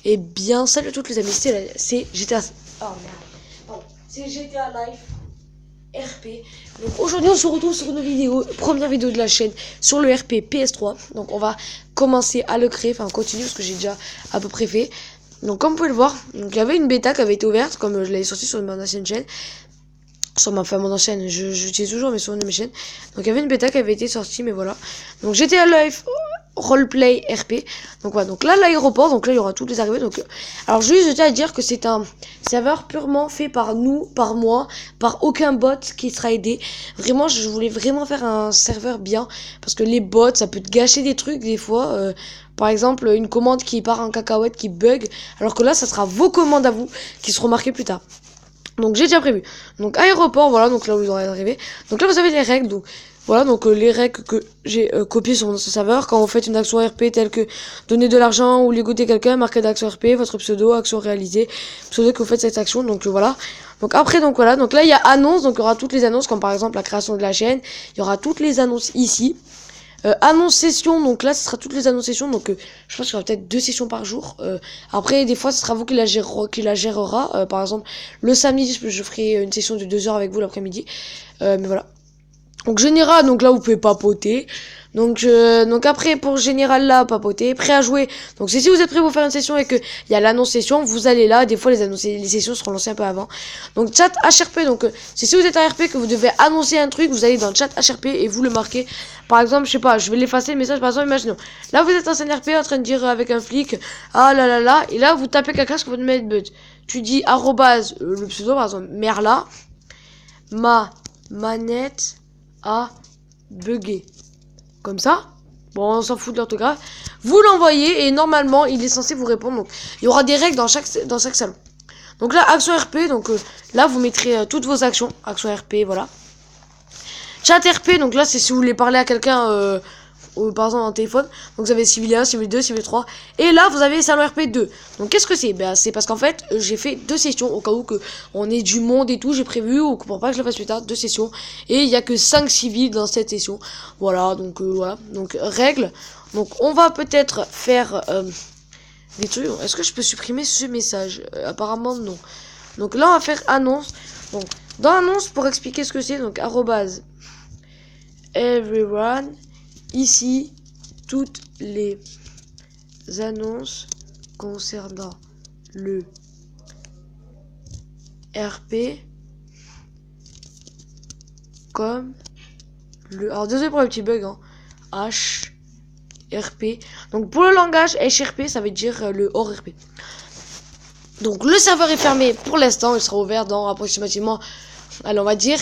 Eh bien, salut à toutes les amis, c'est GTA... Oh merde, pardon, c'est GTA Life RP. Donc aujourd'hui on se retrouve sur une vidéo, première vidéo de la chaîne sur le RP PS3. Donc on va commencer à le créer, enfin continuer parce que j'ai déjà à peu près fait. Donc comme vous pouvez le voir, donc il y avait une bêta qui avait été ouverte, comme je l'avais sorti sur mon ancienne chaîne. Sur ma femme ancienne, j'utilise toujours mais sur une de mes chaînes. Donc il y avait une bêta qui avait été sortie, mais voilà. Donc GTA Life Roleplay RP. Donc voilà, donc là l'aéroport, donc là il y aura toutes les arrivées. Donc alors juste je tiens à dire que c'est un serveur purement fait par nous, par moi, par aucun bot qui sera aidé. Vraiment, je voulais vraiment faire un serveur bien parce que les bots ça peut te gâcher des trucs des fois. Par exemple, une commande qui part en cacahuète qui bug, alors que là ça sera vos commandes à vous qui seront marquées plus tard. Donc j'ai déjà prévu. Donc aéroport, voilà, donc là où vous aurez arrivé. Donc là vous avez les règles, donc voilà, donc les règles que j'ai copiées sur mon serveur. Quand vous faites une action RP telle que donner de l'argent ou ligoter quelqu'un, marquer d'action RP, votre pseudo, action réalisée, pseudo que vous faites cette action, donc voilà. Donc après, donc voilà, donc là il y a annonces, donc il y aura toutes les annonces, comme par exemple la création de la chaîne, il y aura toutes les annonces ici. Annonce session, donc là ce sera toutes les annonces sessions, donc je pense qu'il y aura peut-être 2 sessions par jour. Après des fois ce sera vous qui la gérera, par exemple le samedi je ferai une session de 2 heures avec vous l'après-midi, mais voilà. Donc général, donc là vous pouvez papoter. Donc après pour général là papoter, prêt à jouer. Donc c'est si vous êtes prêt pour faire une session et que il y a l'annonce session, vous allez là. Des fois les sessions seront lancées un peu avant. Donc chat HRP, donc c'est si vous êtes à RP que vous devez annoncer un truc, vous allez dans le chat HRP et vous le marquez. Par exemple, je sais pas, je vais l'effacer le message par exemple, imaginons. Là vous êtes en scène RP en train de dire avec un flic, ah là là là, et là vous tapez quelqu'un ce que vous devez mettre but. Tu dis arrobase le pseudo par exemple Merla, ma manette a bugué. Comme ça, bon, on s'en fout de l'orthographe. Vous l'envoyez et normalement, il est censé vous répondre. Donc, il y aura des règles dans chaque salon. Donc là, action RP, donc là, vous mettrez toutes vos actions. Action RP, voilà. Chat RP, donc là, c'est si vous voulez parler à quelqu'un, par exemple, en téléphone. Donc vous avez civil 1, civil 2, civil 3. Et là, vous avez salon RP 2. Donc qu'est-ce que c'est? Ben, c'est parce qu'en fait, j'ai fait 2 sessions au cas où que on ait du monde et tout. J'ai prévu, ou pour pas que je le fasse plus tard, 2 sessions. Et il y a que 5 civils dans cette session. Voilà, donc voilà. Donc règles. Donc on va peut-être faire des trucs. Est-ce que je peux supprimer ce message? Apparemment non. Donc là, on va faire annonce. Donc dans annonce, pour expliquer ce que c'est, donc arrobase everyone. Ici, toutes les annonces concernant le RP comme le... Alors désolé pour le petit bug, hein. HRP. Donc pour le langage HRP, ça veut dire le hors RP. Donc le serveur est fermé pour l'instant, il sera ouvert dans approximativement, allez on va dire...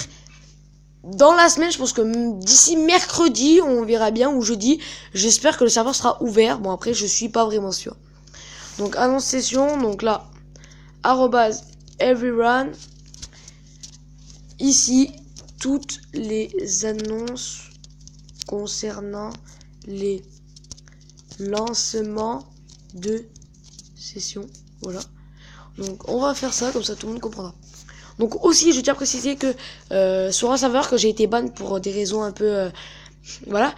Dans la semaine, je pense que d'ici mercredi, on verra bien, ou jeudi, j'espère que le serveur sera ouvert. Bon, après, je suis pas vraiment sûr. Donc, annonce session, donc là, arrobase everyone. Ici, toutes les annonces concernant les lancements de session. Voilà. Donc, on va faire ça, comme ça tout le monde comprendra. Donc aussi, je tiens à préciser que sur un serveur que j'ai été ban pour des raisons un peu... voilà.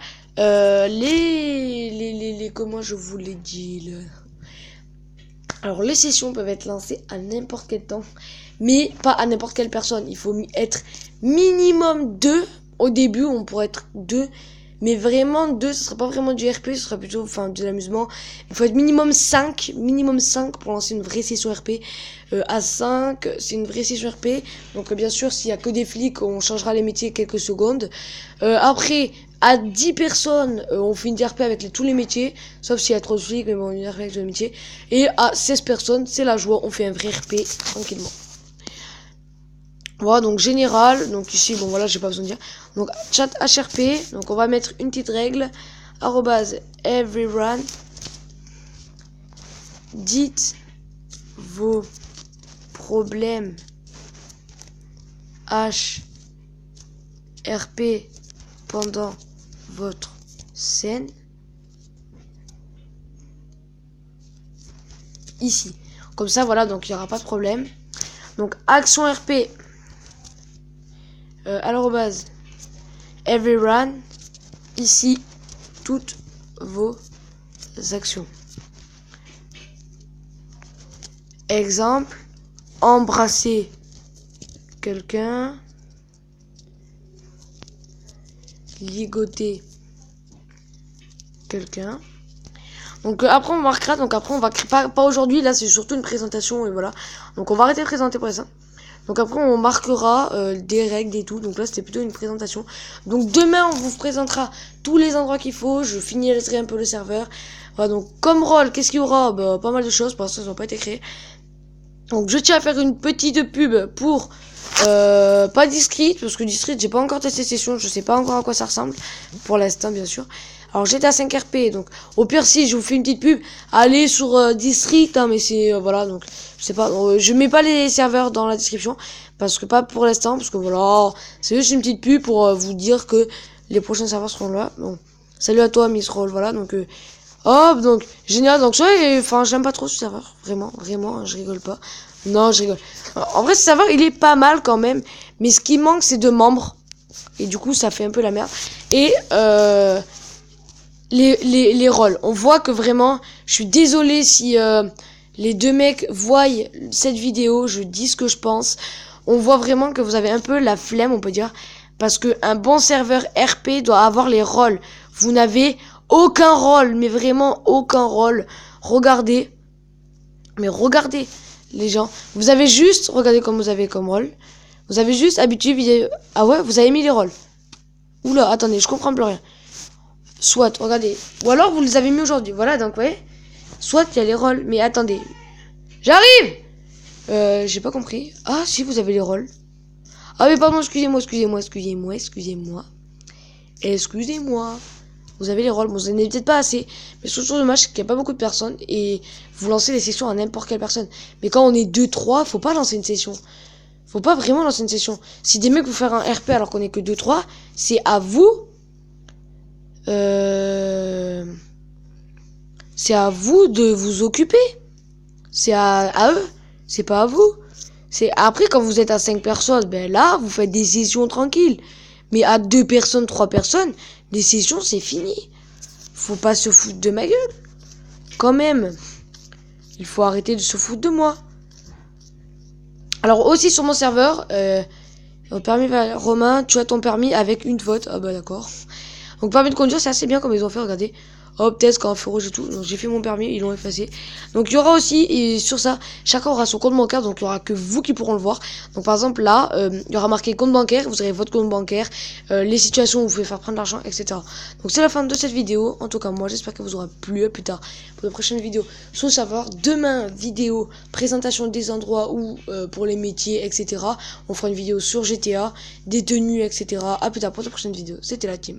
Comment je vous l'ai dit Alors, les sessions peuvent être lancées à n'importe quel temps. Mais pas à n'importe quelle personne. Il faut être minimum 2. Au début, on pourrait être 2. Mais vraiment 2, ce sera pas vraiment du RP, ce sera plutôt de l'amusement. Il faut être minimum 5 pour lancer une vraie session RP. À 5, c'est une vraie session RP. Donc bien sûr, s'il y a que des flics, on changera les métiers quelques secondes. Après, à 10 personnes, on fait une RP avec tous les métiers. Sauf s'il y a trop de flics, mais bon, une RP avec tous les métiers. Et à 16 personnes, c'est la joie, on fait un vrai RP tranquillement. Voilà, donc général, donc ici, bon voilà, j'ai pas besoin de dire. Donc chat HRP, donc on va mettre une petite règle, arrobase everyone, dites vos problèmes HRP pendant votre scène, ici. Comme ça, voilà, donc il n'y aura pas de problème. Donc action RP, à l'arrobase everyone, ici toutes vos actions. Exemple, embrasser quelqu'un, ligoter quelqu'un. Donc après on marquera, donc après on va créer, pas aujourd'hui, là c'est surtout une présentation et voilà. Donc on va arrêter de présenter pour ça. Donc après on marquera des règles et tout. Donc là c'était plutôt une présentation. Donc demain on vous présentera tous les endroits qu'il faut. Je finirai un peu le serveur. Voilà, donc comme rôle, qu'est-ce qu'il y aura? Bah, pas mal de choses, pour l'instant ça n'a pas été créé. Donc je tiens à faire une petite pub pour pas Discreet, parce que Discreet j'ai pas encore testé session, je sais pas encore à quoi ça ressemble pour l'instant bien sûr. Alors j'étais à 5 RP, donc au pire si je vous fais une petite pub, allez sur District, hein, mais c'est voilà, donc je sais pas, je mets pas les serveurs dans la description parce que pas pour l'instant, parce que voilà, c'est juste une petite pub pour vous dire que les prochains serveurs seront là. Bon, salut à toi Miss Roll, voilà, donc hop, donc génial, donc ça, enfin j'aime pas trop ce serveur, vraiment, je rigole pas. Non, je rigole. En vrai ce serveur il est pas mal quand même, mais ce qui manque c'est de membres et du coup ça fait un peu la merde. Et les rôles, on voit que vraiment, je suis désolé si les deux mecs voient cette vidéo, je dis ce que je pense. On voit vraiment que vous avez un peu la flemme, on peut dire, parce que un bon serveur RP doit avoir les rôles. Vous n'avez aucun rôle, mais vraiment aucun rôle. Regardez, mais regardez les gens, vous avez juste, regardez comme vous avez comme rôle. Vous avez juste habitué, ah ouais, vous avez mis les rôles. Oula, attendez, je comprends plus rien. Soit, regardez. Ou alors vous les avez mis aujourd'hui. Voilà, donc, vous voyez. Soit il y a les rôles. Mais attendez. J'arrive. J'ai pas compris. Ah, si, vous avez les rôles. Ah, mais pardon, excusez-moi. Vous avez les rôles. Bon, vous n'en avez peut-être pas assez. Mais ce toujours dommage, c'est qu'il n'y a pas beaucoup de personnes. Et vous lancez les sessions à n'importe quelle personne. Mais quand on est 2-3, faut pas lancer une session. Faut pas vraiment lancer une session. Si des mecs vous faire un RP alors qu'on est que 2-3, c'est à vous. C'est à vous de vous occuper. C'est à eux. C'est pas à vous. C'est après quand vous êtes à 5 personnes, ben là vous faites des sessions tranquilles. Mais à 2 personnes, 3 personnes, des sessions c'est fini. Faut pas se foutre de ma gueule. Quand même. Il faut arrêter de se foutre de moi. Alors aussi sur mon serveur, permis Romain, tu as ton permis avec une vote. Ah bah d'accord. Donc permis de conduire c'est assez bien comme ils ont fait, regardez. Hop, test quand un feu rouge et tout. Donc j'ai fait mon permis, ils l'ont effacé. Donc il y aura aussi, et sur ça, chacun aura son compte bancaire, donc il y aura que vous qui pourront le voir. Donc par exemple là, il y aura marqué compte bancaire, vous aurez votre compte bancaire, les situations où vous pouvez faire prendre l'argent, etc. Donc c'est la fin de cette vidéo. En tout cas moi j'espère qu'elle vous aura plu. À plus tard pour de prochaines vidéos sur le serveur. Demain vidéo, présentation des endroits où pour les métiers, etc. On fera une vidéo sur GTA, des tenues, etc. À plus tard pour de prochaines vidéos. C'était la team.